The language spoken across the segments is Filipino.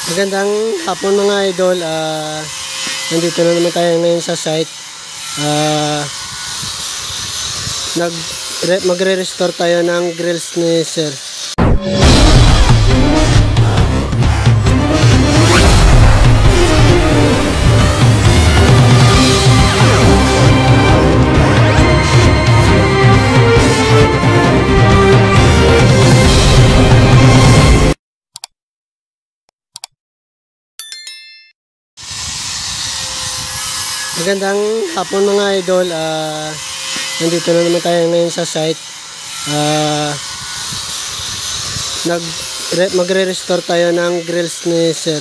Magandang hapon mga idol. Nandito na naman tayo ngayon sa site. Magre-restore tayo ng grills ni sir. Magandang hapon mga idol. Nandito na naman tayo ngayon sa site. Magre-restore tayo ng grills ni sir.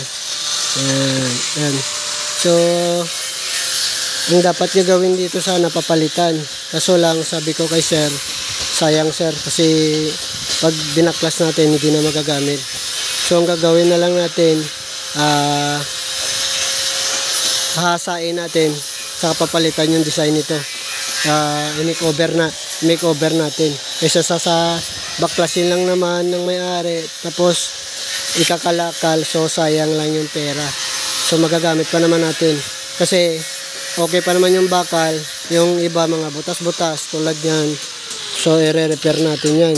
Ayan. So ang dapat nyo gawin dito, sana papalitan. Kaso lang sabi ko kay sir, sayang sir, kasi pag binaklas natin hindi na magagamit. So ang gagawin na lang natin, hahasain natin, saka papalitan yung design nito. Make-over natin. Kaysa sa baklasin lang naman ng may-ari, tapos ikakalakal, so sayang lang yung pera. So magagamit pa naman natin. Kasi okay pa naman yung bakal, yung iba mga butas-butas tulad yan. So i-repair natin yan.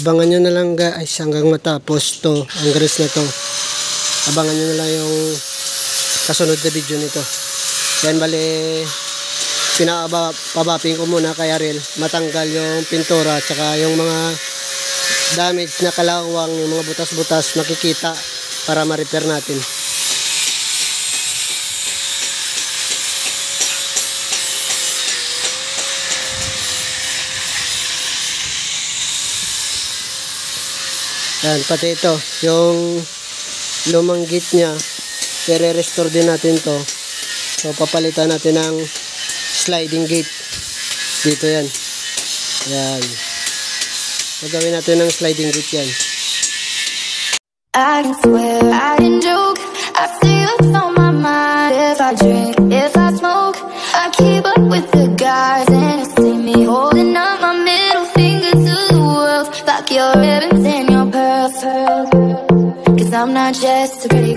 Abangan nyo na lang guys hanggang matapos to, ang grills na to. Abangan nyo na lang yung kasunod na video nito. Yan, bali pinapabaping ko muna kay Ariel, matanggal yung pintura at saka yung mga damage na kalawang, yung mga butas-butas makikita para ma-repair natin. Yan, pati ito yung lumang gate nya, i-restore din natin to. So papalitan natin ng sliding gate dito. Yan, magawin natin ng sliding gate yan. I can swear, I can joke, I see what's on my mind. If I drink, if I smoke, I keep up with the guys, and you see me holding up my middle finger to the world. Fuck your ribbons and your pearls, 'cause I'm not just a pretty